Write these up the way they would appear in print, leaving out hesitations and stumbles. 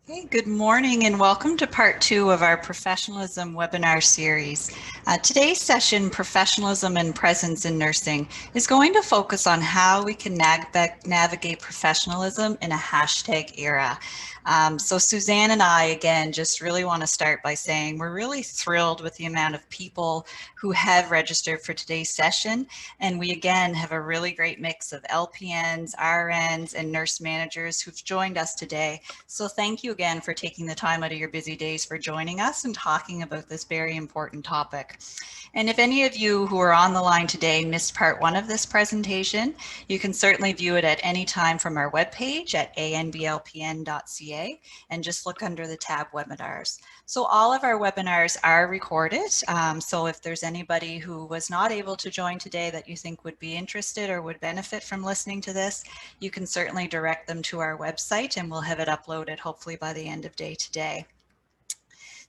Hey, good morning and welcome to part two of our professionalism webinar series. Today's session, Professionalism and Presence in Nursing, is going to focus on how we can navigate professionalism in a hashtag era. So Suzanne and I, again, just really want to start by saying we're really thrilled with the amount of people who have registered for today's session. And we, again, have a really great mix of LPNs, RNs, and nurse managers who've joined us today. So thank you again for taking the time out of your busy days for joining us and talking about this very important topic. And if any of you who are on the line today missed part one of this presentation, you can certainly view it at any time from our webpage at anblpn.ca and just look under the tab webinars. So all of our webinars are recorded. So if there's anybody who was not able to join today that you think would be interested or would benefit from listening to this, you can certainly direct them to our website and we'll have it uploaded hopefully by the end of day today.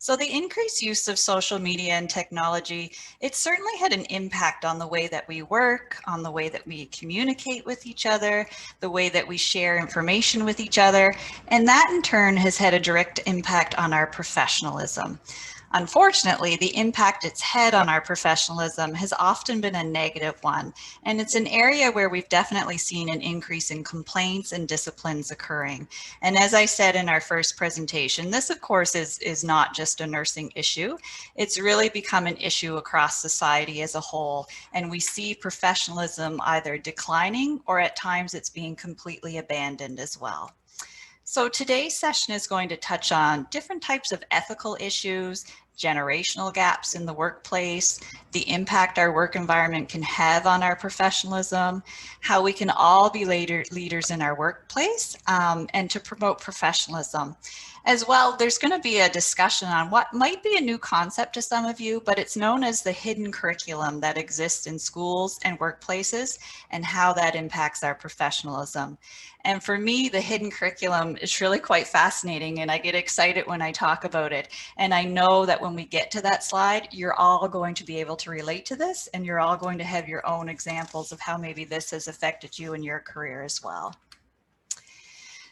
So the increased use of social media and technology, it certainly had an impact on the way that we work, on the way that we communicate with each other, the way that we share information with each other, and that in turn has had a direct impact on our professionalism. Unfortunately, the impact it's had on our professionalism has often been a negative one, and it's an area where we've definitely seen an increase in complaints and disciplines occurring. And as I said in our first presentation, this of course is not just a nursing issue. It's really become an issue across society as a whole, and we see professionalism either declining or at times it's being completely abandoned as well. So today's session is going to touch on different types of ethical issues, generational gaps in the workplace, the impact our work environment can have on our professionalism, how we can all be leaders in our workplace, and to promote professionalism. As well, there's going to be a discussion on what might be a new concept to some of you, but it's known as the hidden curriculum that exists in schools and workplaces and how that impacts our professionalism. And for me, the hidden curriculum is really quite fascinating and I get excited when I talk about it. And I know that when we get to that slide, you're all going to be able to relate to this and you're all going to have your own examples of how maybe this has affected you in your career as well.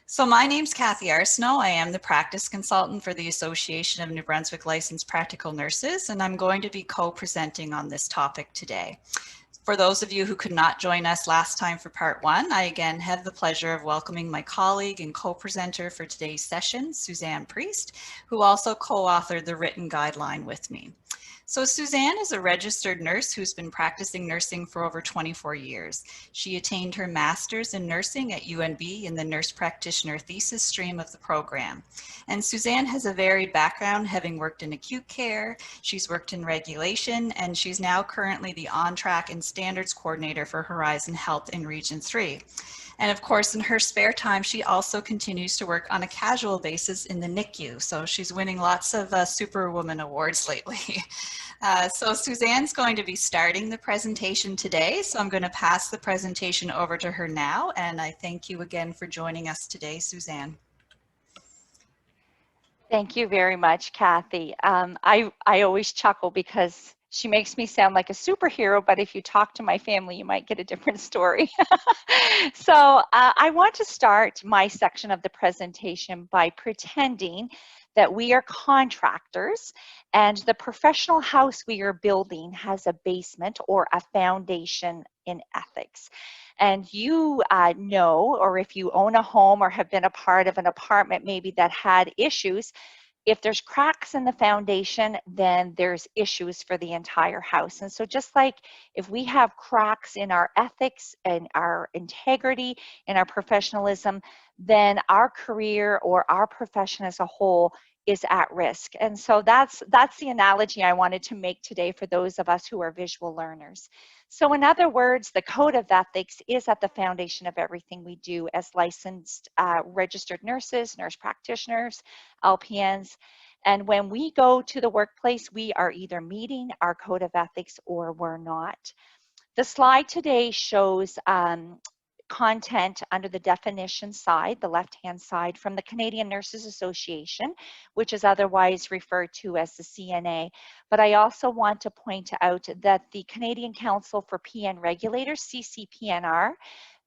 So my name's Kathy Arsenault. I am the practice consultant for the Association of New Brunswick Licensed Practical Nurses, and I'm going to be co-presenting on this topic today. For those of you who could not join us last time for part one, I again have the pleasure of welcoming my colleague and co-presenter for today's session, Suzanne Priest, who also co-authored the written guideline with me. So Suzanne is a registered nurse who's been practicing nursing for over 24 years. She attained her master's in nursing at UNB in the nurse practitioner thesis stream of the program. And Suzanne has a varied background, having worked in acute care, she's worked in regulation, and she's now currently the on-track and standards coordinator for Horizon Health in Region 3. And of course, in her spare time, she also continues to work on a casual basis in the NICU. So she's winning lots of Superwoman awards lately. So Suzanne's going to be starting the presentation today. So I'm going to pass the presentation over to her now. And I thank you again for joining us today, Suzanne. Thank you very much, Kathy. I always chuckle because she makes me sound like a superhero, but if you talk to my family, you might get a different story. So I want to start my section of the presentation by pretending that we are contractors and the professional house we are building has a basement or a foundation in ethics. And you know, or if you own a home or have been a part of an apartment maybe that had issues, if there's cracks in the foundation, then there's issues for the entire house. And so just like if we have cracks in our ethics and our integrity and our professionalism, then our career or our profession as a whole is at risk. And so that's the analogy I wanted to make today for those of us who are visual learners. So in other words, the code of ethics is at the foundation of everything we do as licensed registered nurses, nurse practitioners, LPNs. And when we go to the workplace, we are either meeting our code of ethics or we're not. The slide today shows content under the definition side, the left-hand side, from the Canadian Nurses Association, which is otherwise referred to as the CNA. But I also want to point out that the Canadian Council for PN Regulators, CCPNR,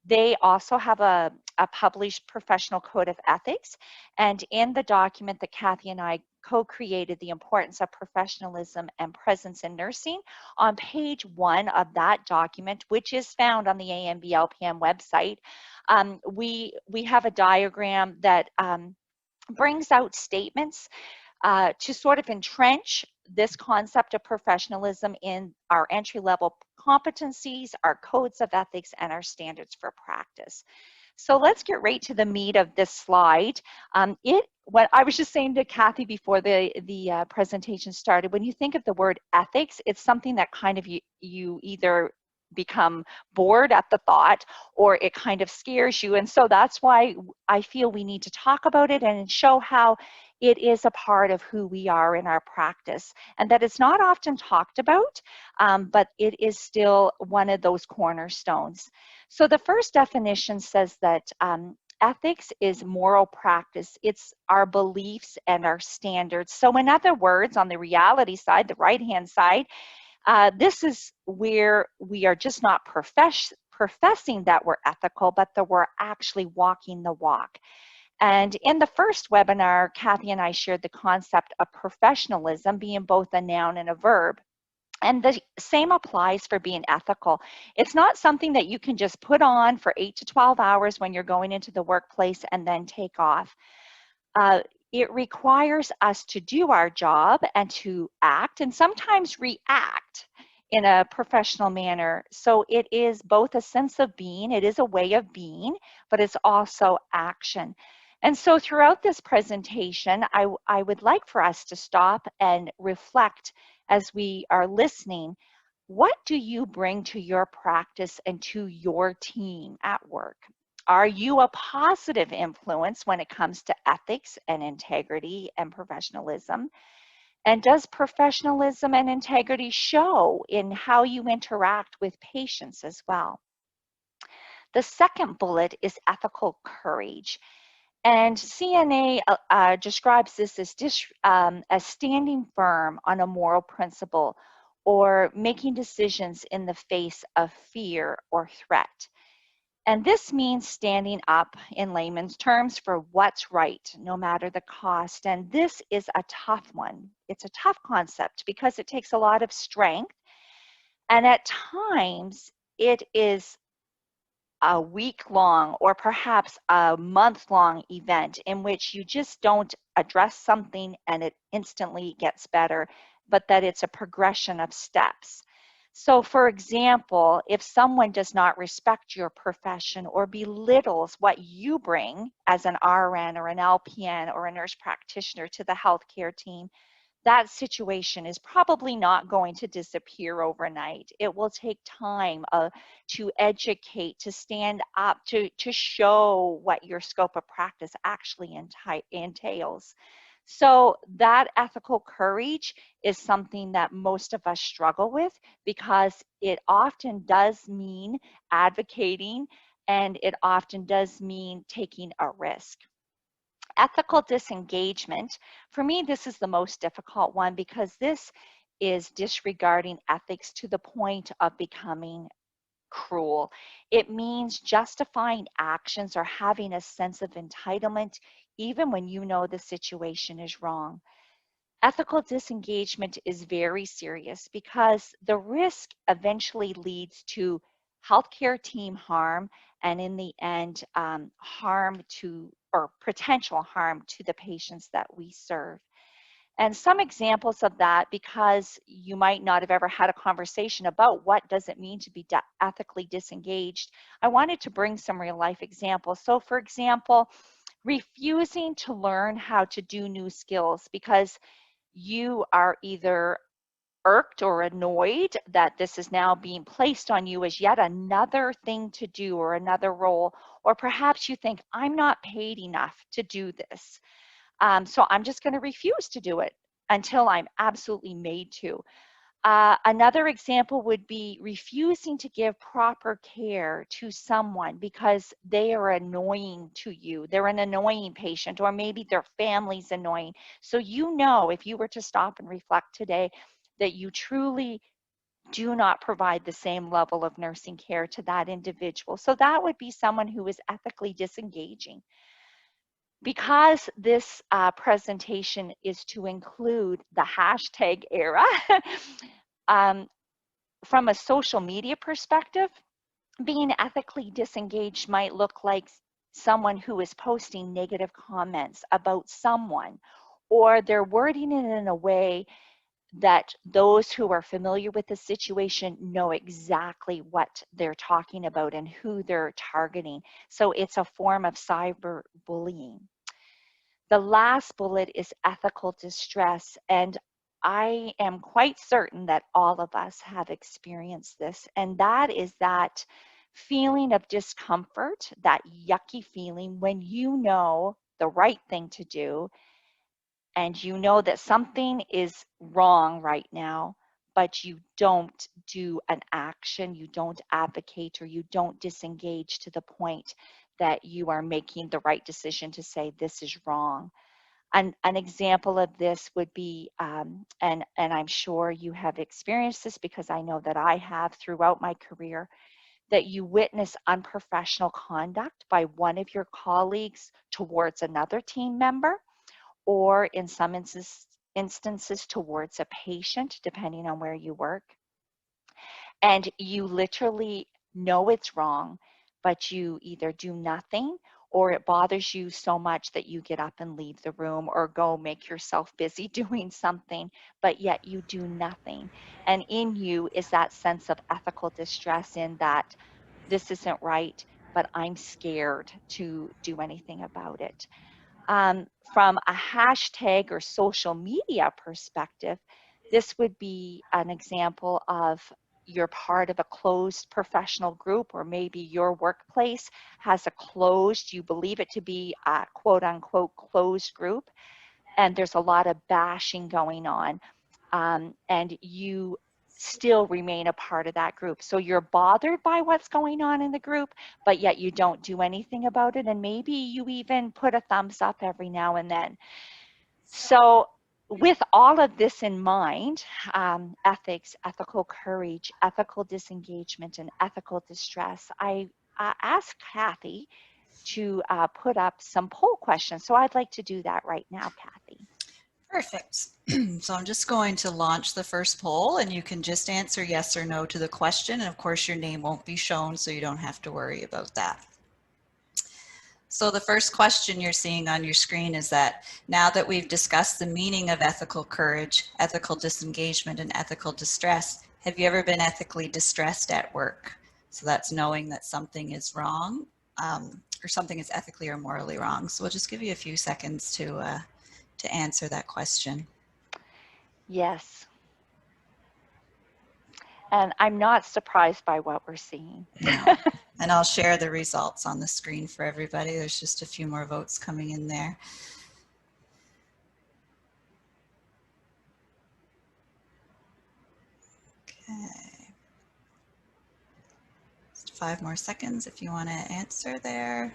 They also have a published professional code of ethics. And in the document that Kathy and I co-created, The Importance of Professionalism and Presence in Nursing, on page 1 of that document, which is found on the AMBLPN website, we have a diagram that brings out statements to sort of entrench this concept of professionalism in our entry-level competencies, our codes of ethics, and our standards for practice. So let's get right to the meat of this slide. What I was just saying to Kathy before the presentation started, when you think of the word ethics, it's something that kind of you either become bored at the thought or it kind of scares you. And so that's why I feel we need to talk about it and show how it is a part of who we are in our practice, and that it's not often talked about, but it is still one of those cornerstones. So the first definition says that ethics is moral practice. It's our beliefs and our standards. So in other words, on the reality side, the right-hand side, this is where we are just not professing that we're ethical, but that we're actually walking the walk. And in the first webinar, Kathy and I shared the concept of professionalism being both a noun and a verb. And the same applies for being ethical. It's not something that you can just put on for 8 to 12 hours when you're going into the workplace and then take off. It requires us to do our job and to act and sometimes react in a professional manner. So it is both a sense of being, it is a way of being, but it's also action. And so throughout this presentation, I would like for us to stop and reflect as we are listening. What do you bring to your practice and to your team at work? Are you a positive influence when it comes to ethics and integrity and professionalism? And does professionalism and integrity show in how you interact with patients as well? The second bullet is ethical courage. And CNA describes this as standing firm on a moral principle or making decisions in the face of fear or threat. And this means standing up in layman's terms for what's right, no matter the cost. And this is a tough one. It's a tough concept because it takes a lot of strength. And at times, it is a week-long or perhaps a month-long event in which you just don't address something and it instantly gets better, but that it's a progression of steps. So for example, if someone does not respect your profession or belittles what you bring as an RN or an LPN or a nurse practitioner to the healthcare team, that situation is probably not going to disappear overnight. It will take time to educate, to stand up, to show what your scope of practice actually entails. So that ethical courage is something that most of us struggle with because it often does mean advocating and it often does mean taking a risk. Ethical disengagement, for me, this is the most difficult one because this is disregarding ethics to the point of becoming cruel. It means justifying actions or having a sense of entitlement even when you know the situation is wrong. Ethical disengagement is very serious because the risk eventually leads to healthcare team harm and in the end, harm to or potential harm to the patients that we serve. And some examples of that, because you might not have ever had a conversation about what does it mean to be ethically disengaged, I wanted to bring some real life examples. So for example, refusing to learn how to do new skills because you are either irked or annoyed that this is now being placed on you as yet another thing to do or another role, or perhaps you think, I'm not paid enough to do this. So I'm just going to refuse to do it until I'm absolutely made to. Another example would be refusing to give proper care to someone because they are annoying to you. They're an annoying patient, or maybe their family's annoying. So you know, if you were to stop and reflect today, that you truly do not provide the same level of nursing care to that individual. So that would be someone who is ethically disengaging. Because this presentation is to include the hashtag era, from a social media perspective, being ethically disengaged might look like someone who is posting negative comments about someone, or they're wording it in a way that those who are familiar with the situation know exactly what they're talking about and who they're targeting. So it's a form of cyberbullying. The last bullet is ethical distress, and I am quite certain that all of us have experienced this, and that is that feeling of discomfort, that yucky feeling when you know the right thing to do and you know that something is wrong right now, but you don't do an action, you don't advocate, or you don't disengage to the point that you are making the right decision to say this is wrong. An example of this would be, and I'm sure you have experienced this because I know that I have throughout my career, that you witness unprofessional conduct by one of your colleagues towards another team member, or in some instances towards a patient, depending on where you work. And you literally know it's wrong, but you either do nothing or it bothers you so much that you get up and leave the room or go make yourself busy doing something, but yet you do nothing. And in you is that sense of ethical distress in that this isn't right, but I'm scared to do anything about it. From a hashtag or social media perspective, this would be an example of you're part of a closed professional group, or maybe your workplace has a closed, you believe it to be a quote unquote closed group, and there's a lot of bashing going on, and you still remain a part of that group. So you're bothered by what's going on in the group, but yet you don't do anything about it. And maybe you even put a thumbs up every now and then. So with all of this in mind, ethics, ethical courage, ethical disengagement, and ethical distress, I asked Kathy to put up some poll questions. So I'd like to do that right now, Kathy. Perfect. So I'm just going to launch the first poll, and you can just answer yes or no to the question. And of course, your name won't be shown, so you don't have to worry about that. So the first question you're seeing on your screen is that now that we've discussed the meaning of ethical courage, ethical disengagement, and ethical distress, have you ever been ethically distressed at work? So that's knowing that something is wrong, or something is ethically or morally wrong. So we'll just give you a few seconds to answer that question. Yes. And I'm not surprised by what we're seeing. No. And I'll share the results on the screen for everybody. There's just a few more votes coming in there. Okay. Just 5 more seconds if you want to answer there.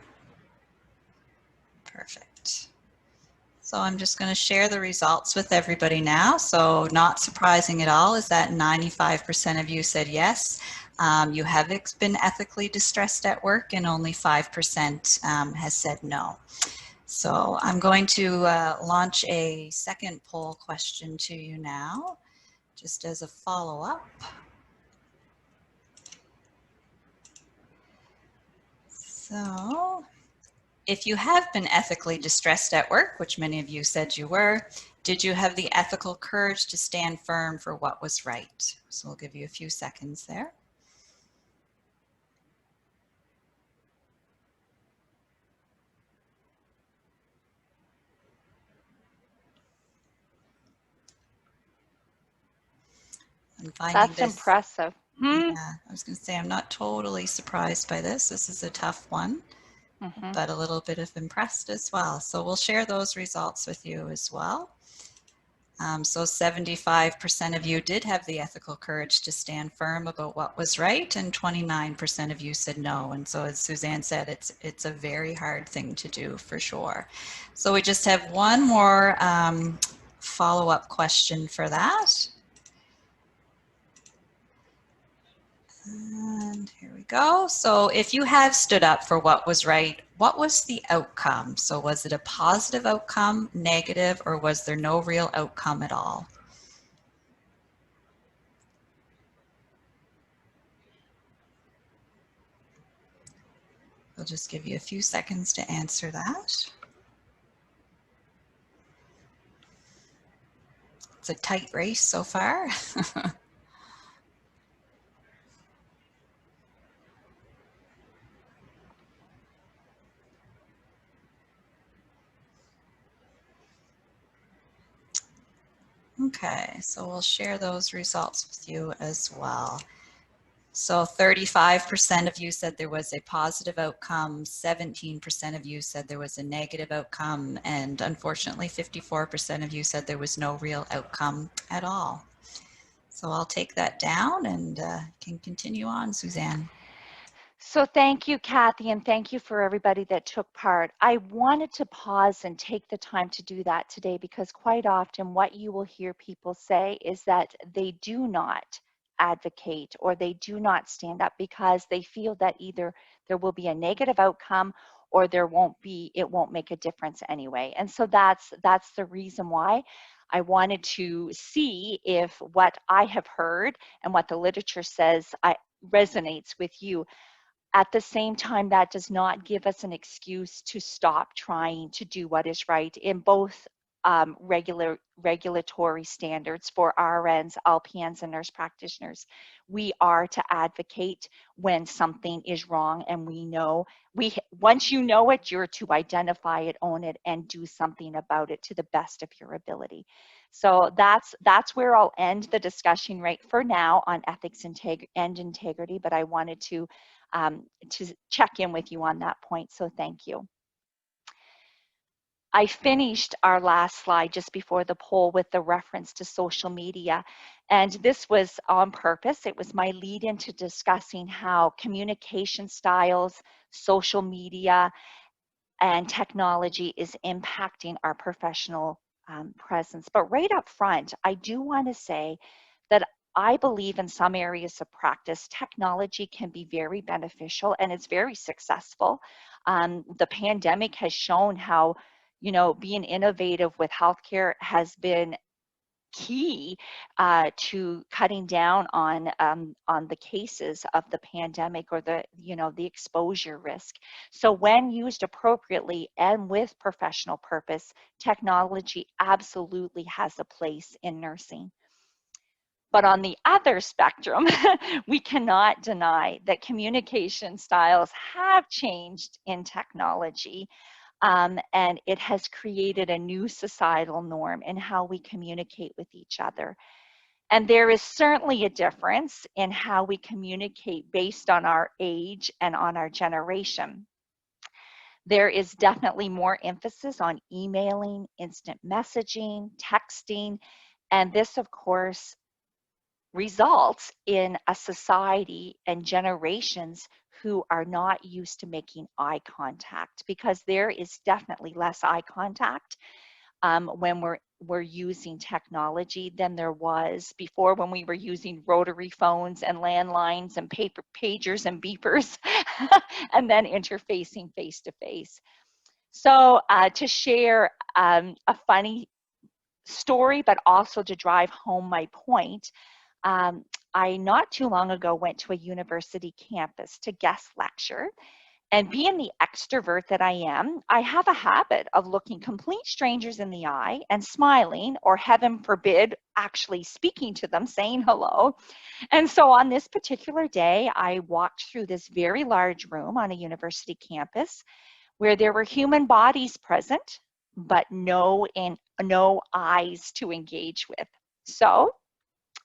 Perfect. So I'm just going to share the results with everybody now. So not surprising at all is that 95% of you said yes. You have been ethically distressed at work, and only 5% has said no. So I'm going to launch a second poll question to you now, just as a follow-up. So if you have been ethically distressed at work, which many of you said you were, did you have the ethical courage to stand firm for what was right? So we'll give you a few seconds there. I'm finding That's this. impressive. Yeah, I was going to say I'm not totally surprised by this. This is a tough one, but a little bit of impressed as well. So we'll share those results with you as well. So 75% of you did have the ethical courage to stand firm about what was right, and 29% of you said no. And so as Suzanne said, it's a very hard thing to do for sure. So we just have one more follow-up question for that. And here we go. So if you have stood up for what was right, what was the outcome? So was it a positive outcome, negative, or was there no real outcome at all? I'll just give you a few seconds to answer that. It's a tight race so far. Okay, so we'll share those results with you as well. So 35% of you said there was a positive outcome, 17% of you said there was a negative outcome, and unfortunately 54% of you said there was no real outcome at all. So I'll take that down and can continue on, Suzanne. So thank you, Kathy, and thank you for everybody that took part. I wanted to pause and take the time to do that today because quite often what you will hear people say is that they do not advocate or they do not stand up because they feel that either there will be a negative outcome or it won't make a difference anyway. And so that's the reason why I wanted to see if what I have heard and what the literature says resonates with you. At the same time, that does not give us an excuse to stop trying to do what is right in both regulatory standards for RNs, LPNs, and nurse practitioners. We are to advocate when something is wrong, and once you know it, you're to identify it, own it, and do something about it to the best of your ability. So that's where I'll end the discussion right for now on ethics and integrity, but I wanted to check in with you on that point, so thank you. I finished our last slide just before the poll with the reference to social media, and this was on purpose. It was my lead into discussing how communication styles, social media, and technology is impacting our professional presence. But right up front, I do want to say that I believe in some areas of practice, technology can be very beneficial and it's very successful. The pandemic has shown how, being innovative with healthcare has been key to cutting down on the cases of the pandemic or the exposure risk. So when used appropriately and with professional purpose, technology absolutely has a place in nursing. But on the other spectrum, we cannot deny that communication styles have changed in technology. And it has created a new societal norm in how we communicate with each other. And there is certainly a difference in how we communicate based on our age and on our generation. There is definitely more emphasis on emailing, instant messaging, texting, and this, of course, results in a society and generations who are not used to making eye contact, because there is definitely less eye contact when we're using technology than there was before, when we were using rotary phones and landlines and paper pagers and beepers and then interfacing face to face. So to share a funny story, but also to drive home my point, I not too long ago went to a university campus to guest lecture. And being the extrovert that I am, I have a habit of looking complete strangers in the eye and smiling, or heaven forbid, actually speaking to them, saying hello. And so on this particular day, I walked through this very large room on a university campus where there were human bodies present, but no eyes to engage with. So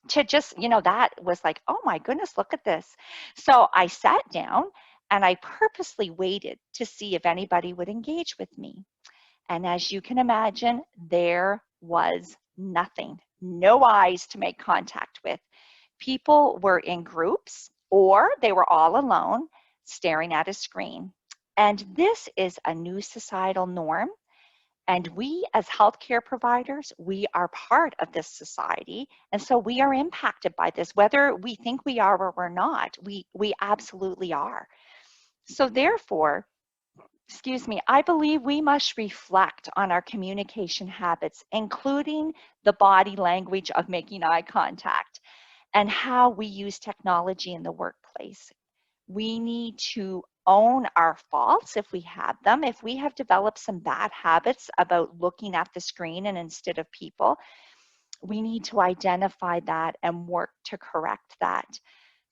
to just, that was like, oh my goodness, look at this. So I sat down and I purposely waited to see if anybody would engage with me. And as you can imagine, there was nothing, no eyes to make contact with. People were in groups or they were all alone staring at a screen. And this is a new societal norm. And we as healthcare providers, we are part of this society. And so we are impacted by this, whether we think we are or we're not, we absolutely are. So therefore, excuse me, I believe we must reflect on our communication habits, including the body language of making eye contact and how we use technology in the workplace. We need to own our faults if we have them. If we have developed some bad habits about looking at the screen and instead of people, we need to identify that and work to correct that.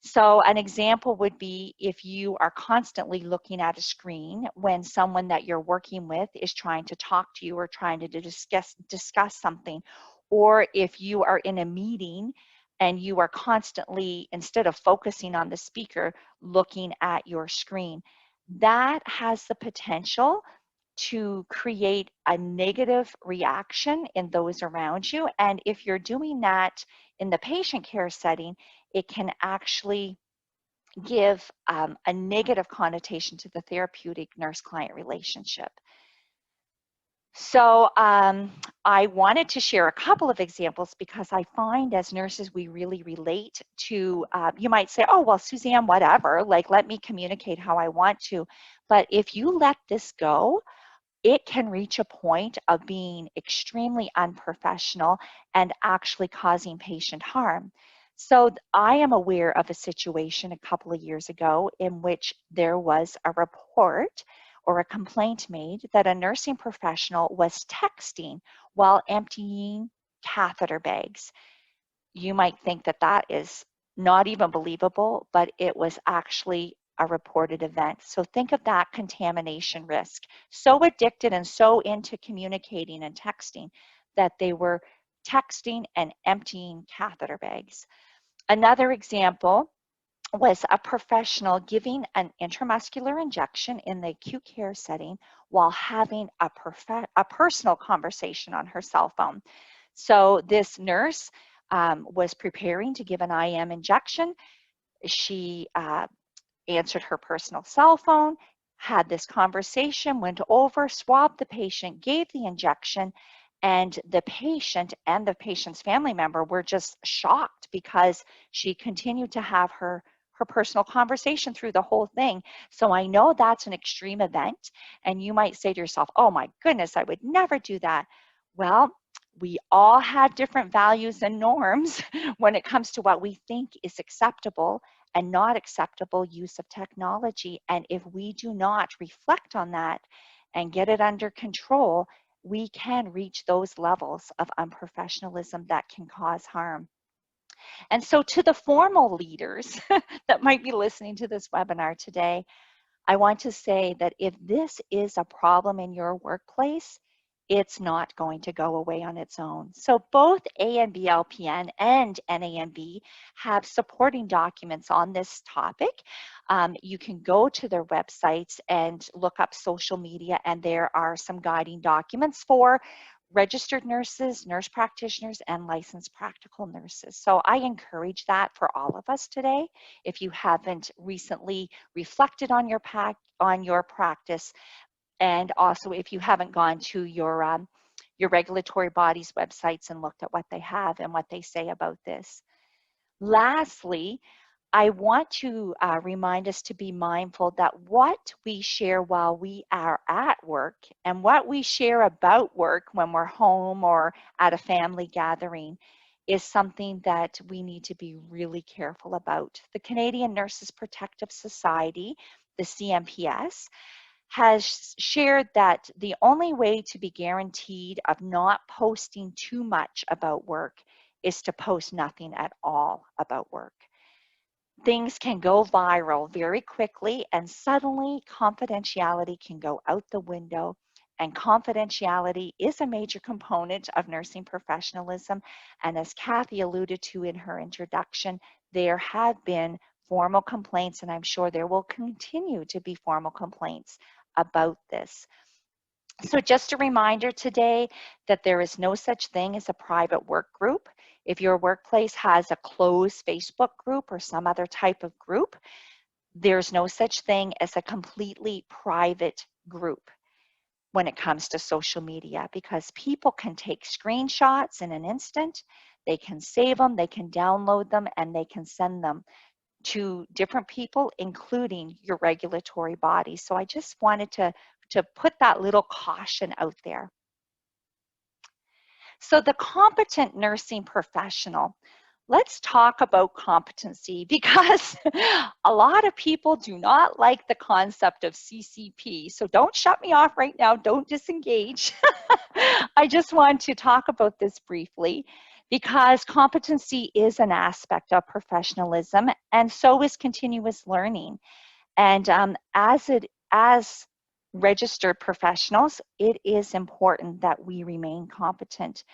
So an example would be if you are constantly looking at a screen when someone that you're working with is trying to talk to you or trying to discuss something, or if you are in a meeting and you are constantly, instead of focusing on the speaker, looking at your screen. That has the potential to create a negative reaction in those around you. And if you're doing that in the patient care setting, it can actually give a negative connotation to the therapeutic nurse-client relationship. So I wanted to share a couple of examples because I find as nurses we really relate to, you might say, oh, well, Suzanne, whatever, like let me communicate how I want to. But if you let this go, it can reach a point of being extremely unprofessional and actually causing patient harm. So I am aware of a situation a couple of years ago in which there was a report or a complaint made that a nursing professional was texting while emptying catheter bags. You might think that that is not even believable, but it was actually a reported event. So think of that contamination risk. So addicted and so into communicating and texting that they were texting and emptying catheter bags. Another example was a professional giving an intramuscular injection in the acute care setting while having a personal conversation on her cell phone. So this nurse was preparing to give an IM injection. She answered her personal cell phone, had this conversation, went over, swabbed the patient, gave the injection, and the patient and the patient's family member were just shocked because she continued to have her personal conversation through the whole thing. So I know that's an extreme event, and you might say to yourself, oh my goodness, I would never do that. Well, we all have different values and norms when it comes to what we think is acceptable and not acceptable use of technology. And if we do not reflect on that and get it under control, we can reach those levels of unprofessionalism that can cause harm. And so to the formal leaders that might be listening to this webinar today, I want to say that if this is a problem in your workplace, it's not going to go away on its own. So both ANBLPN and NAMB have supporting documents on this topic. You can go to their websites and look up social media, and there are some guiding documents for registered nurses, nurse practitioners, and licensed practical nurses. So I encourage that for all of us today. If you haven't recently reflected on your practice, and also if you haven't gone to your regulatory bodies websites and looked at what they have and what they say about this. Lastly, I want to remind us to be mindful that what we share while we are at work and what we share about work when we're home or at a family gathering is something that we need to be really careful about. The Canadian Nurses Protective Society, the CNPS, has shared that the only way to be guaranteed of not posting too much about work is to post nothing at all about work. Things can go viral very quickly, and suddenly confidentiality can go out the window. And confidentiality is a major component of nursing professionalism. And as Kathy alluded to in her introduction, there have been formal complaints, and I'm sure there will continue to be formal complaints about this. So just a reminder today that there is no such thing as a private work group. If your workplace has a closed Facebook group or some other type of group, there's no such thing as a completely private group. when it comes to social media, because people can take screenshots in an instant, they can save them, they can download them, and they can send them to different people, including your regulatory body. So I just wanted to put that little caution out there. So the competent nursing professional. Let's talk about competency, because a lot of people do not like the concept of CCP. So don't shut me off right now. Don't disengage. I just want to talk about this briefly, because competency is an aspect of professionalism, and so is continuous learning. And as registered professionals, it is important that we remain competent.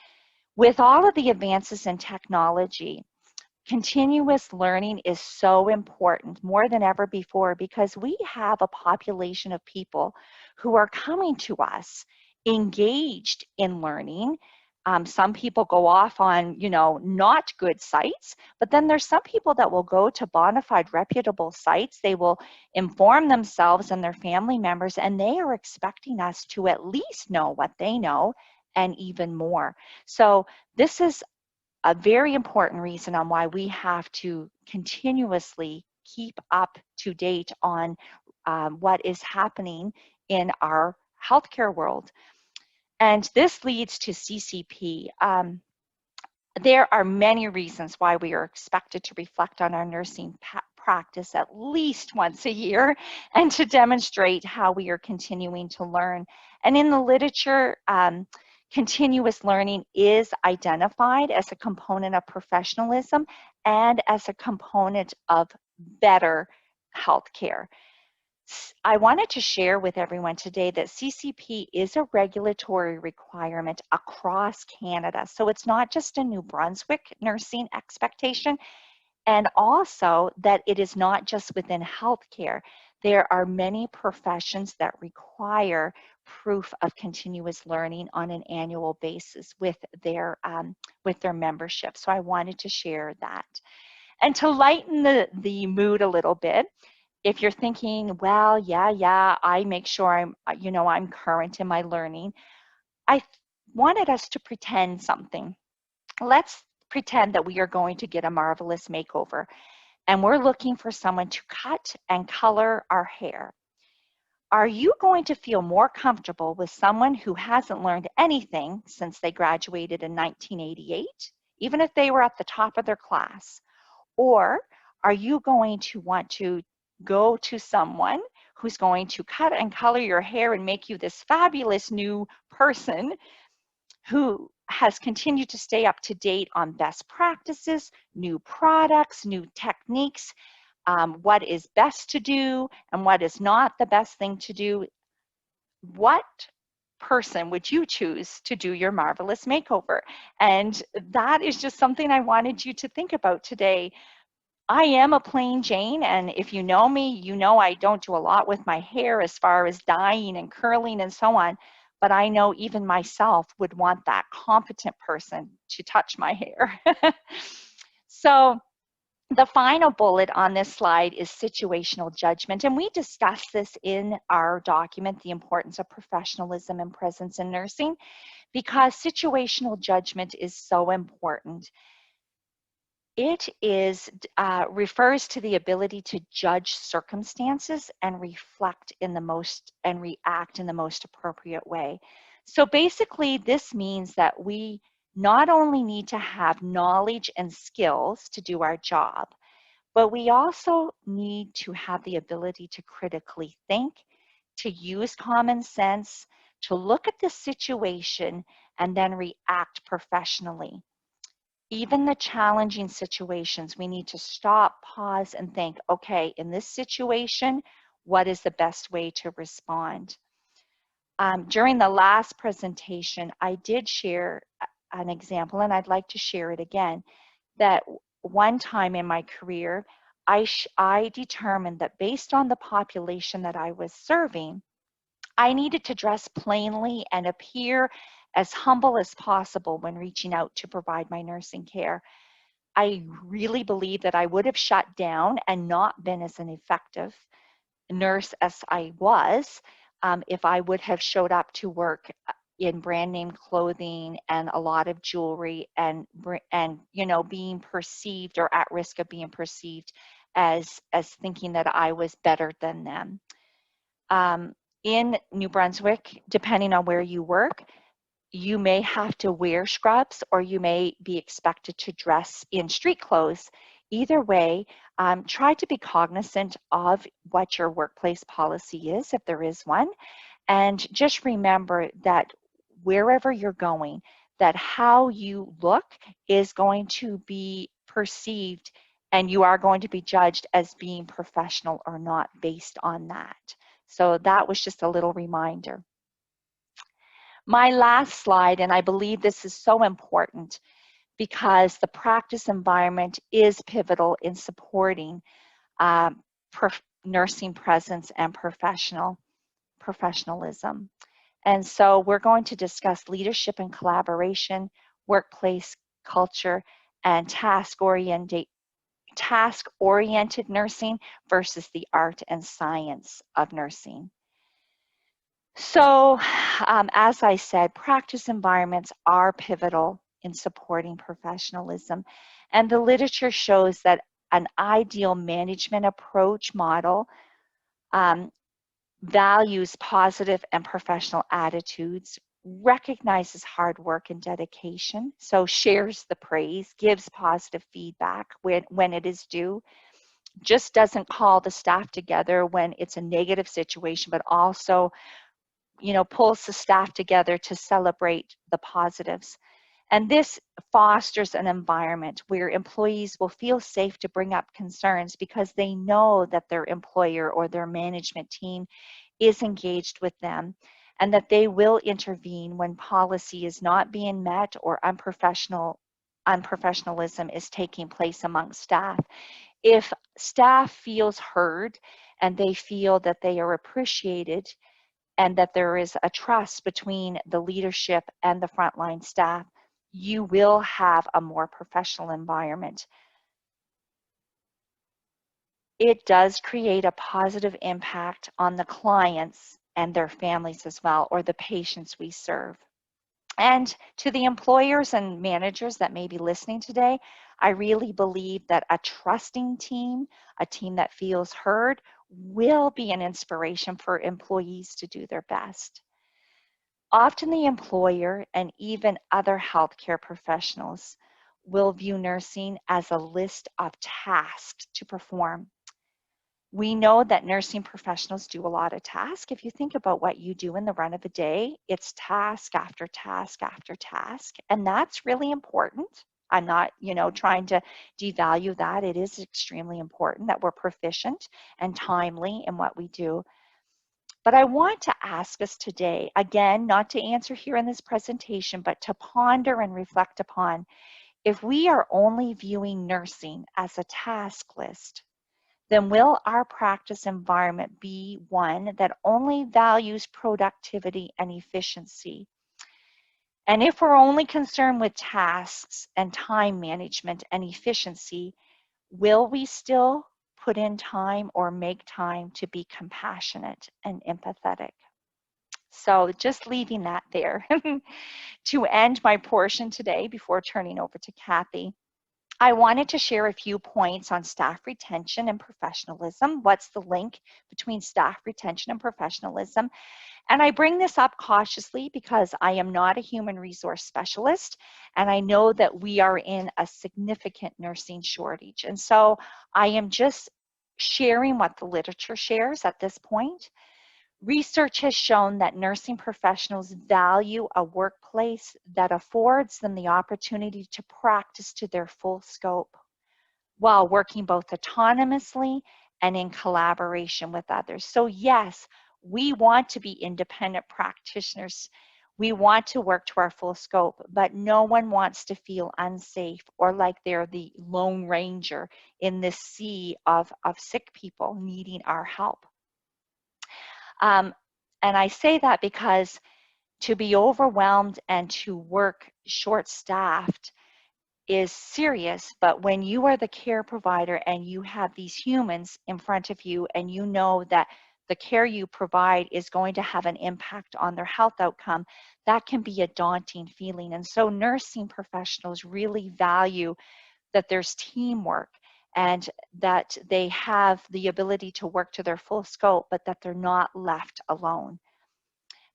With all of the advances in technology, continuous learning is so important, more than ever before, because we have a population of people who are coming to us engaged in learning. Some people go off on, not good sites, but then there's some people that will go to bona fide reputable sites. They will inform themselves and their family members, and they are expecting us to at least know what they know and even more. So this is a very important reason on why we have to continuously keep up to date on what is happening in our healthcare world. And this leads to CCP. There are many reasons why we are expected to reflect on our nursing practice at least once a year, and to demonstrate how we are continuing to learn. And in the literature, continuous learning is identified as a component of professionalism and as a component of better healthcare. I wanted to share with everyone today that CCP is a regulatory requirement across Canada. So it's not just a New Brunswick nursing expectation, and also that it is not just within healthcare. There are many professions that require proof of continuous learning on an annual basis with their membership. So I wanted to share that. And to lighten the mood a little bit, if you're thinking, well, yeah, I make sure I'm current in my learning, I wanted us to pretend something. Let's pretend that we are going to get a marvelous makeover, and we're looking for someone to cut and color our hair. Are you going to feel more comfortable with someone who hasn't learned anything since they graduated in 1988, even if they were at the top of their class? Or are you going to want to go to someone who's going to cut and color your hair and make you this fabulous new person who has continued to stay up to date on best practices, new products, new techniques, what is best to do and what is not the best thing to do? What person would you choose to do your marvelous makeover? And that is just something I wanted you to think about today. I am a plain Jane, and if you know me, you know I don't do a lot with my hair as far as dyeing and curling and so on, but I know even myself would want that competent person to touch my hair. So the final bullet on this slide is situational judgment, and we discuss this in our document, The Importance of Professionalism and Presence in Nursing, because situational judgment is so important. It refers to the ability to judge circumstances and react in the most appropriate way. So basically, this means that we not only need to have knowledge and skills to do our job, but we also need to have the ability to critically think, to use common sense, to look at the situation and then react professionally. Even the challenging situations, we need to stop, pause, and think, okay, in this situation, what is the best way to respond? During the last presentation, I did share an example, and I'd like to share it again, that one time in my career, I determined that based on the population that I was serving, I needed to dress plainly and appear as humble as possible when reaching out to provide my nursing care. I really believe that I would have shut down and not been as an effective nurse as I was if I would have showed up to work in brand name clothing and a lot of jewelry and you know, being perceived or at risk of being perceived as thinking that I was better than them. In New Brunswick, depending on where you work, you may have to wear scrubs or you may be expected to dress in street clothes. Either way, try to be cognizant of what your workplace policy is, if there is one. And just remember that wherever you're going, that how you look is going to be perceived and you are going to be judged as being professional or not based on that. So that was just a little reminder. My last slide, and I believe this is so important because the practice environment is pivotal in supporting nursing presence and professionalism. And so we're going to discuss leadership and collaboration, workplace culture, and task-oriented nursing versus the art and science of nursing. So, as I said, practice environments are pivotal in supporting professionalism. And the literature shows that an ideal management approach model values positive and professional attitudes, recognizes hard work and dedication, so shares the praise, gives positive feedback when it is due, just doesn't call the staff together when it's a negative situation, but also, you know, pulls the staff together to celebrate the positives. And this fosters an environment where employees will feel safe to bring up concerns because they know that their employer or their management team is engaged with them and that they will intervene when policy is not being met or unprofessionalism is taking place among staff. If staff feels heard and they feel that they are appreciated and that there is a trust between the leadership and the frontline staff, you will have a more professional environment. It does create a positive impact on the clients and their families as well, or the patients we serve. And to the employers and managers that may be listening today, I really believe that a trusting team, a team that feels heard, will be an inspiration for employees to do their best. Often the employer and even other healthcare professionals will view nursing as a list of tasks to perform. We know that nursing professionals do a lot of tasks. If you think about what you do in the run of a day, it's task after task after task, and that's really important. I'm not, you know, trying to devalue that. It is extremely important that we're proficient and timely in what we do. But I want to ask us today, again, not to answer here in this presentation, but to ponder and reflect upon, if we are only viewing nursing as a task list, then will our practice environment be one that only values productivity and efficiency? And if we're only concerned with tasks and time management and efficiency, will we still put in time or make time to be compassionate and empathetic? So just leaving that there. To end my portion today before turning over to Kathy, I wanted to share a few points on staff retention and professionalism. What's the link between staff retention and professionalism? And I bring this up cautiously because I am not a human resource specialist, and I know that we are in a significant nursing shortage. And so I am just sharing what the literature shares at this point. Research has shown that nursing professionals value a workplace that affords them the opportunity to practice to their full scope while working both autonomously and in collaboration with others. So yes, we want to be independent practitioners. We want to work to our full scope, but no one wants to feel unsafe or like they're the lone ranger in this sea of sick people needing our help. And I say that because to be overwhelmed and to work short-staffed is serious, but when you are the care provider and you have these humans in front of you and you know that the care you provide is going to have an impact on their health outcome, that can be a daunting feeling. And so nursing professionals really value that there's teamwork and that they have the ability to work to their full scope, but that they're not left alone.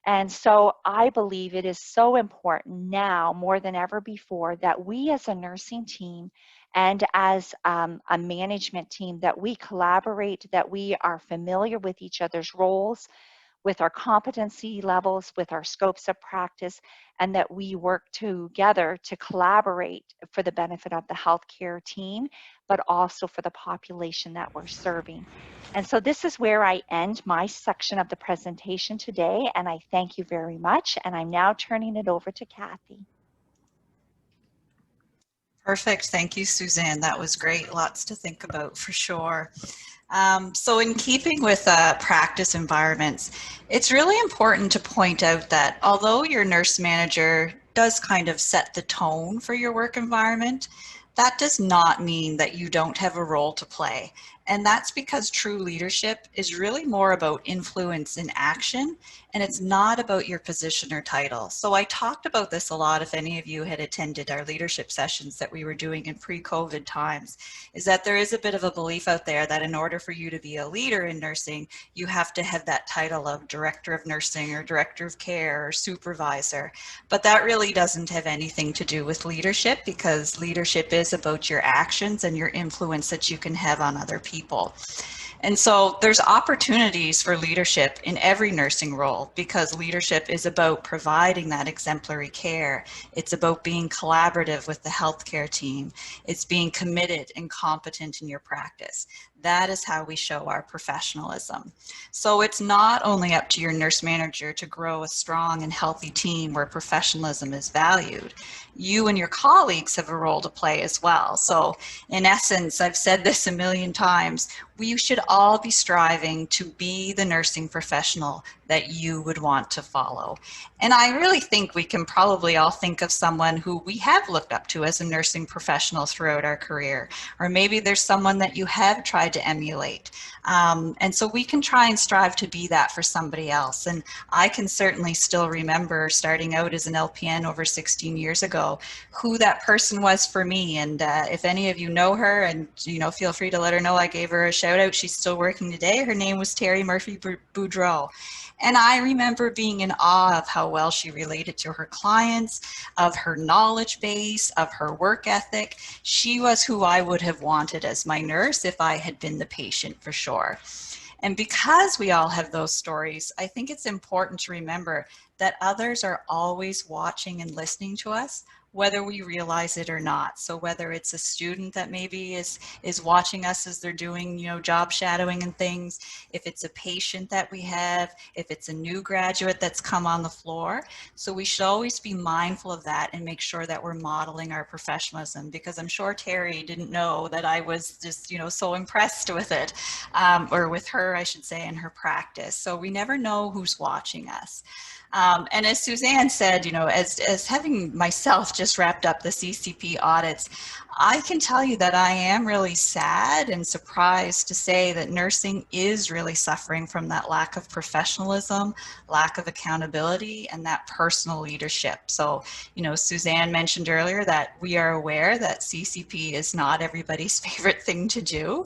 And so I believe it is so important now more than ever before that we as a nursing team and as a management team, that we collaborate, that we are familiar with each other's roles, with our competency levels, with our scopes of practice, and that we work together to collaborate for the benefit of the healthcare team, but also for the population that we're serving. And so this is where I end my section of the presentation today, and I thank you very much, and I'm now turning it over to Kathy. Perfect. Thank you, Suzanne. That was great. Lots to think about for sure. So in keeping with practice environments, it's really important to point out that although your nurse manager does kind of set the tone for your work environment, that does not mean that you don't have a role to play. And that's because true leadership is really more about influence in action, and it's not about your position or title. So I talked about this a lot if any of you had attended our leadership sessions that we were doing in pre-COVID times, is that there is a bit of a belief out there that in order for you to be a leader in nursing, you have to have that title of director of nursing or director of care or supervisor. But that really doesn't have anything to do with leadership, because leadership is about your actions and your influence that you can have on other people. And so there's opportunities for leadership in every nursing role, because leadership is about providing that exemplary care. It's about being collaborative with the healthcare team. It's being committed and competent in your practice. That is how we show our professionalism. So it's not only up to your nurse manager to grow a strong and healthy team where professionalism is valued. You and your colleagues have a role to play as well. So in essence, I've said this a million times, we should all be striving to be the nursing professional that you would want to follow. And I really think we can probably all think of someone who we have looked up to as a nursing professional throughout our career, or maybe there's someone that you have tried to emulate. And so we can try and strive to be that for somebody else. And I can certainly still remember starting out as an LPN over 16 years ago, who that person was for me. And if any of you know her, and feel free to let her know I gave her a shout out. She's still working today. Her name was Terry Murphy Boudreau. And I remember being in awe of how well she related to her clients, of her knowledge base, of her work ethic. She was who I would have wanted as my nurse if I had been the patient, for sure. And because we all have those stories, I think it's important to remember that others are always watching and listening to us, whether we realize it or not. So whether it's a student that maybe is watching us as they're doing, job shadowing and things, if it's a patient that we have, if it's a new graduate that's come on the floor. So we should always be mindful of that and make sure that we're modeling our professionalism, because I'm sure Terry didn't know that I was just, so impressed with it, or with her, I should say, in her practice. So we never know who's watching us. And as Suzanne said, as having myself just wrapped up the CCP audits, I can tell you that I am really sad and surprised to say that nursing is really suffering from that lack of professionalism, lack of accountability, and that personal leadership. So, Suzanne mentioned earlier that we are aware that CCP is not everybody's favorite thing to do,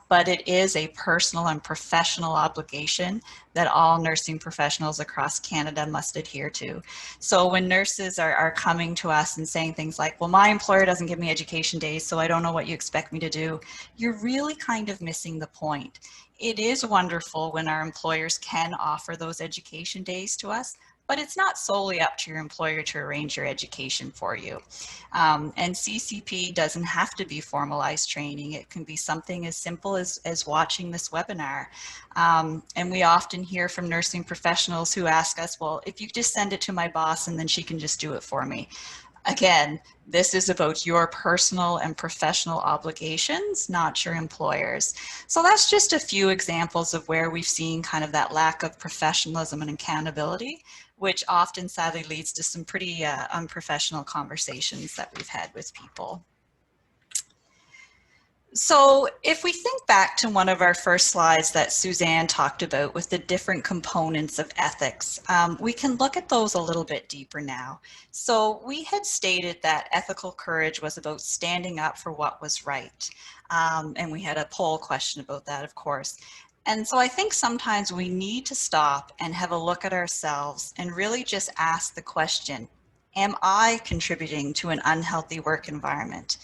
but it is a personal and professional obligation that all nursing professionals across Canada must adhere to. So when nurses are coming to us and saying things like, well, my employer doesn't give me education days, so I don't know what you expect me to do, you're really kind of missing the point. It is wonderful when our employers can offer those education days to us, but it's not solely up to your employer to arrange your education for you. And CCP doesn't have to be formalized training. It can be something as simple as watching this webinar. And we often hear from nursing professionals who ask us, well, if you just send it to my boss and then she can just do it for me. Again, this is about your personal and professional obligations, not your employers. So that's just a few examples of where we've seen kind of that lack of professionalism and accountability, which often sadly leads to some pretty unprofessional conversations that we've had with people. So if we think back to one of our first slides that Suzanne talked about with the different components of ethics, we can look at those a little bit deeper now. So we had stated that ethical courage was about standing up for what was right. And we had a poll question about that, of course. And so I think sometimes we need to stop and have a look at ourselves and really just ask the question, am I contributing to an unhealthy work environment?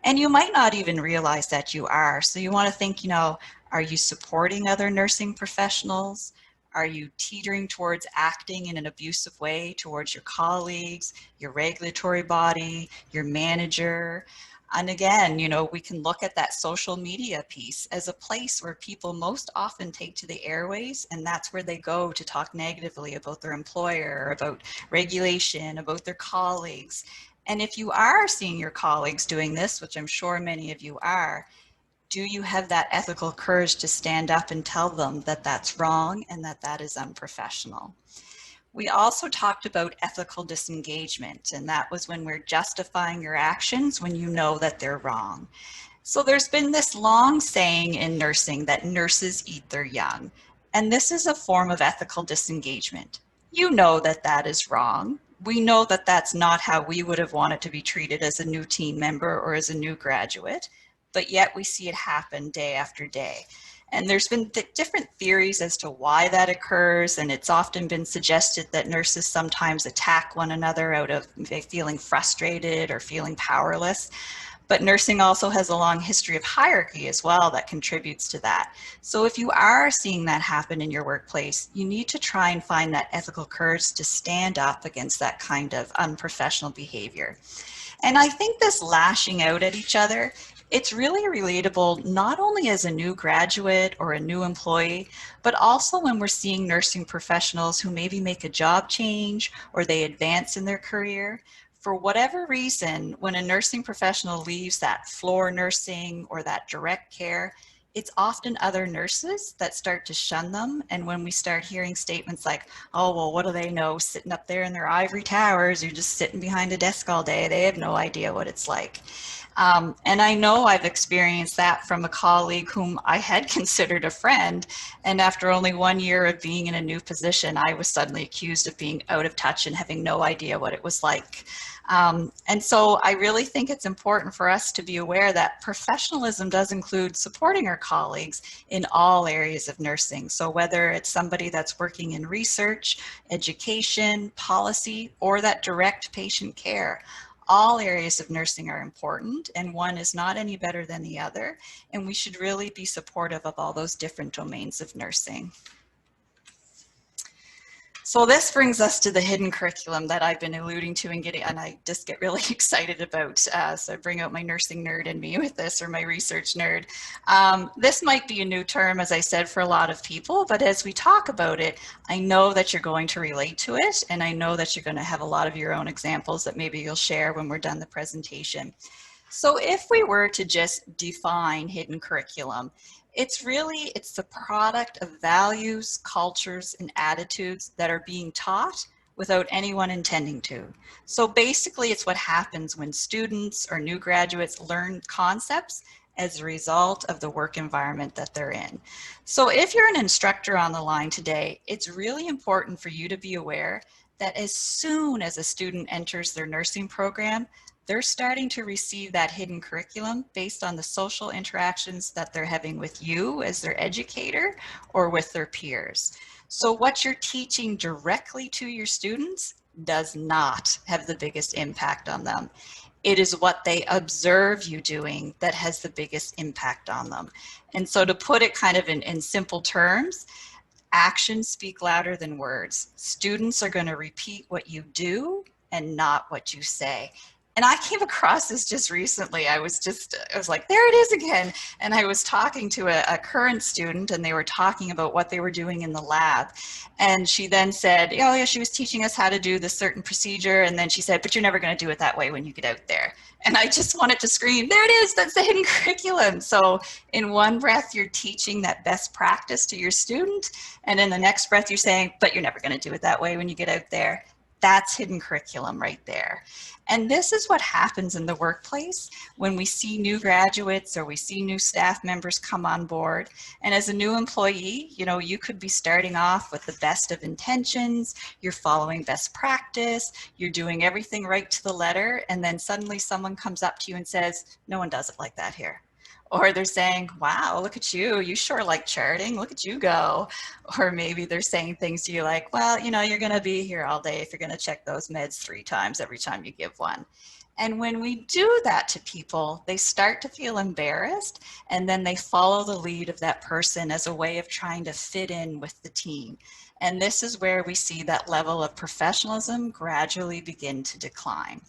And you might not even realize that you are. So you want to think, are you supporting other nursing professionals? Are you teetering towards acting in an abusive way towards your colleagues, your regulatory body, your manager? And again, we can look at that social media piece as a place where people most often take to the airways, and that's where they go to talk negatively about their employer, about regulation, about their colleagues. And if you are seeing your colleagues doing this, which I'm sure many of you are, do you have that ethical courage to stand up and tell them that that's wrong and that that is unprofessional? We also talked about ethical disengagement, and that was when we're justifying your actions when you know that they're wrong. So there's been this long saying in nursing that nurses eat their young, and this is a form of ethical disengagement. You know that that is wrong. We know that that's not how we would have wanted to be treated as a new team member or as a new graduate, but yet we see it happen day after day. And there's been different theories as to why that occurs, and it's often been suggested that nurses sometimes attack one another out of feeling frustrated or feeling powerless. But nursing also has a long history of hierarchy as well that contributes to that. So if you are seeing that happen in your workplace, you need to try and find that ethical courage to stand up against that kind of unprofessional behavior. And I think this lashing out at each other, it's really relatable not only as a new graduate or a new employee, but also when we're seeing nursing professionals who maybe make a job change or they advance in their career. For whatever reason, when a nursing professional leaves that floor nursing or that direct care, it's often other nurses that start to shun them. And when we start hearing statements like, oh, well, what do they know? Sitting up there in their ivory towers, you're just sitting behind a desk all day. They have no idea what it's like. And I know I've experienced that from a colleague whom I had considered a friend. And after only 1 year of being in a new position, I was suddenly accused of being out of touch and having no idea what it was like. And so I really think it's important for us to be aware that professionalism does include supporting our colleagues in all areas of nursing. So whether it's somebody that's working in research, education, policy, or that direct patient care, all areas of nursing are important, and one is not any better than the other. And we should really be supportive of all those different domains of nursing. So this brings us to the hidden curriculum that I've been alluding to and I just get really excited about. So I bring out my nursing nerd in me with this, or my research nerd. This might be a new term, as I said, for a lot of people, but as we talk about it, I know that you're going to relate to it, and I know that you're going to have a lot of your own examples that maybe you'll share when we're done the presentation. So if we were to just define hidden curriculum, it's the product of values, cultures, and attitudes that are being taught without anyone intending to. So basically, it's what happens when students or new graduates learn concepts as a result of the work environment that they're in. So if you're an instructor on the line today, it's really important for you to be aware that as soon as a student enters their nursing program, they're starting to receive that hidden curriculum based on the social interactions that they're having with you as their educator or with their peers. So what you're teaching directly to your students does not have the biggest impact on them. It is what they observe you doing that has the biggest impact on them. And so to put it kind of in simple terms, actions speak louder than words. Students are going to repeat what you do and not what you say. And I came across this just recently. I was like, there it is again. And I was talking to a current student, and they were talking about what they were doing in the lab. And she then said, oh yeah, she was teaching us how to do this certain procedure. And then she said, but you're never going to do it that way when you get out there. And I just wanted to scream, there it is, that's the hidden curriculum. So in one breath, you're teaching that best practice to your student. And in the next breath, you're saying, but you're never going to do it that way when you get out there. That's hidden curriculum right there. And this is what happens in the workplace when we see new graduates or we see new staff members come on board. And as a new employee, you know, you could be starting off with the best of intentions, you're following best practice, you're doing everything right to the letter, and then suddenly someone comes up to you and says, no one does it like that here. Or they're saying, wow, look at you, you sure like charting, look at you go. Or maybe they're saying things to you like, well, you know, you're gonna be here all day if you're gonna check those meds 3 times every time you give one. And when we do that to people, they start to feel embarrassed, and then they follow the lead of that person as a way of trying to fit in with the team. And this is where we see that level of professionalism gradually begin to decline.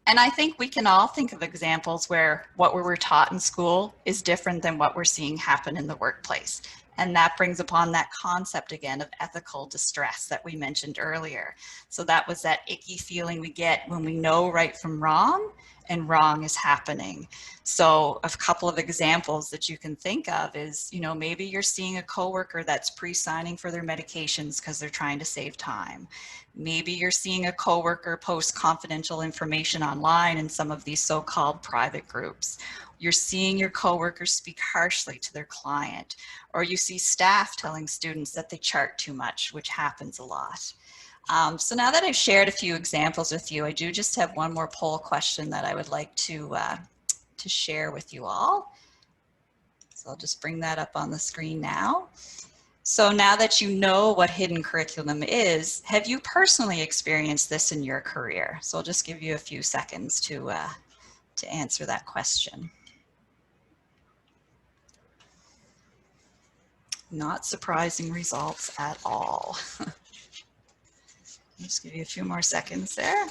And I think we can all think of examples where what we were taught in school is different than what we're seeing happen in the workplace. And that brings upon that concept again of ethical distress that we mentioned earlier. So that was that icky feeling we get when we know right from wrong and wrong is happening. So a couple of examples that you can think of is, you know, maybe you're seeing a coworker that's pre-signing for their medications because they're trying to save time. Maybe you're seeing a coworker post confidential information online in some of these so-called private groups. You're seeing your coworkers speak harshly to their client, or you see staff telling students that they chart too much, which happens a lot. So now that I've shared a few examples with you, I do just have one more poll question that I would like to share with you all. So I'll just bring that up on the screen now. So now that you know what hidden curriculum is, have you personally experienced this in your career? So I'll just give you a few seconds to answer that question. Not surprising results at all. Just give you a few more seconds there.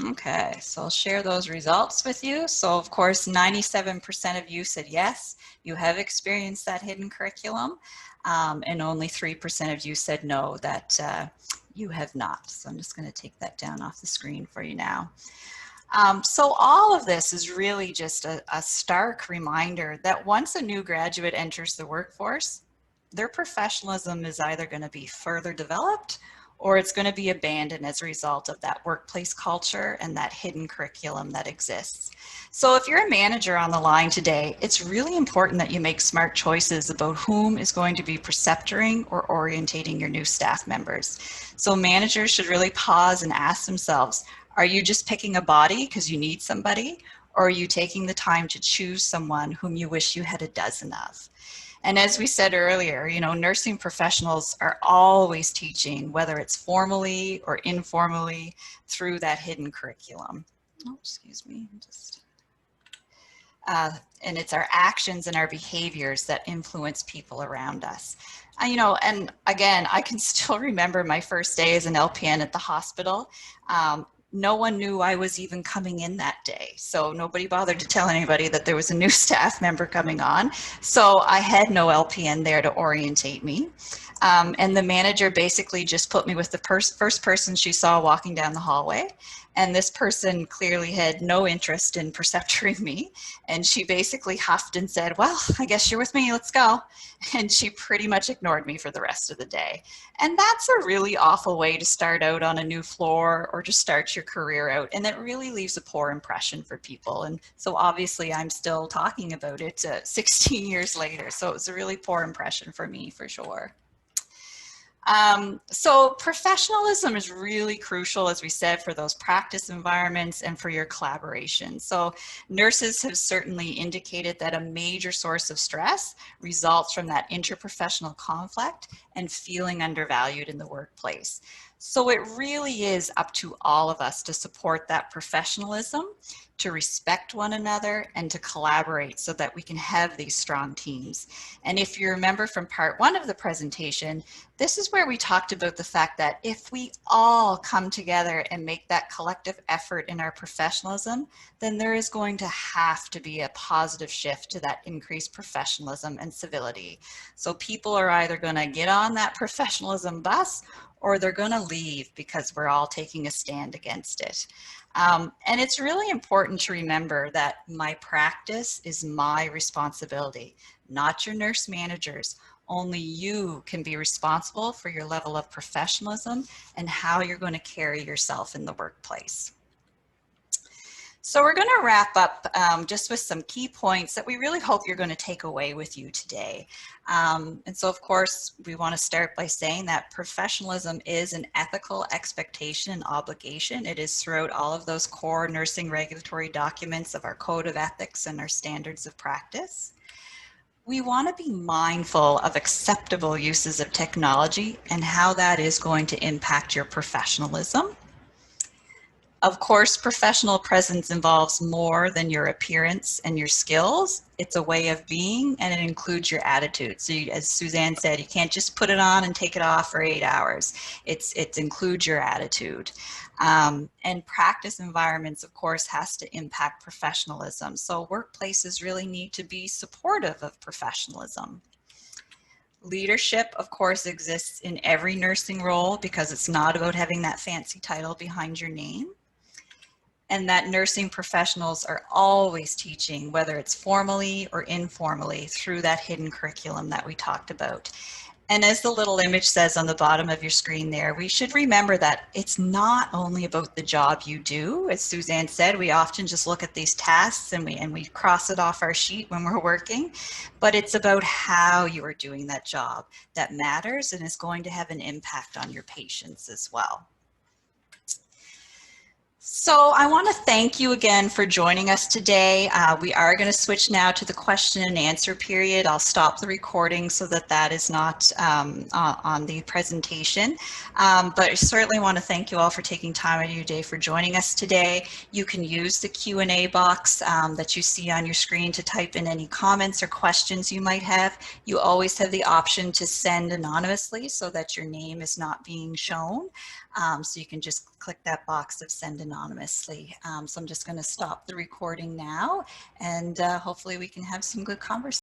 Okay, so I'll share those results with you. So of course, 97% of you said yes, you have experienced that hidden curriculum, and only 3% of you said no, that you have not. So I'm just going to take that down off the screen for you now. So all of this is really just a stark reminder that once a new graduate enters the workforce, their professionalism is either going to be further developed or it's going to be abandoned as a result of that workplace culture and that hidden curriculum that exists. So if you're a manager on the line today, it's really important that you make smart choices about whom is going to be preceptoring or orientating your new staff members. So managers should really pause and ask themselves, are you just picking a body because you need somebody, or are you taking the time to choose someone whom you wish you had a dozen of? And as we said earlier, you know, nursing professionals are always teaching, whether it's formally or informally, through that hidden curriculum. Oh, excuse me, and it's our actions and our behaviors that influence people around us. You know, and again, I can still remember my first day as an LPN at the hospital. No one knew I was even coming in that day. So nobody bothered to tell anybody that there was a new staff member coming on. So I had no LPN there to orientate me. And the manager basically just put me with the first person she saw walking down the hallway. And this person clearly had no interest in preceptoring me. And she basically huffed and said, well, I guess you're with me, let's go. And she pretty much ignored me for the rest of the day. And that's a really awful way to start out on a new floor or to start your career out. And it really leaves a poor impression for people. And so obviously I'm still talking about it 16 years later. So it was a really poor impression for me for sure. So professionalism is really crucial, as we said, for those practice environments and for your collaboration. So nurses have certainly indicated that a major source of stress results from that interprofessional conflict and feeling undervalued in the workplace. So it really is up to all of us to support that professionalism, to respect one another, and to collaborate so that we can have these strong teams. And if you remember from part one of the presentation, This is where we talked about the fact that if we all come together and make that collective effort in our professionalism, then there is going to have to be a positive shift to that increased professionalism and civility. So people are either going to get on that professionalism bus or they're going to leave because we're all taking a stand against it. And it's really important to remember that my practice is my responsibility, not your nurse manager's. Only you can be responsible for your level of professionalism and how you're going to carry yourself in the workplace. So we're going to wrap up just with some key points that we really hope you're going to take away with you today. And so, of course, we want to start by saying that professionalism is an ethical expectation and obligation. It is throughout all of those core nursing regulatory documents of our code of ethics and our standards of practice. We want to be mindful of acceptable uses of technology and how that is going to impact your professionalism. Of course, professional presence involves more than your appearance and your skills. It's a way of being, and it includes your attitude. So as Suzanne said, you can't just put it on and take it off for 8 hours. It includes your attitude. And practice environments, of course, has to impact professionalism. So workplaces really need to be supportive of professionalism. Leadership, of course, exists in every nursing role because it's not about having that fancy title behind your name. And that nursing professionals are always teaching, whether it's formally or informally, through that hidden curriculum that we talked about. And as the little image says on the bottom of your screen there, we should remember that it's not only about the job you do. As Suzanne said, we often just look at these tasks and we cross it off our sheet when we're working, but it's about how you are doing that job that matters and is going to have an impact on your patients as well. So I want to thank you again for joining us today. We are going to switch now to the question and answer period. I'll stop the recording so that that is not on the presentation. But I certainly want to thank you all for taking time out of your day for joining us today. You can use the Q&A box that you see on your screen to type in any comments or questions you might have. You always have the option to send anonymously so that your name is not being shown. So you can just click that box of send anonymously. So I'm just going to stop the recording now, and hopefully we can have some good conversation.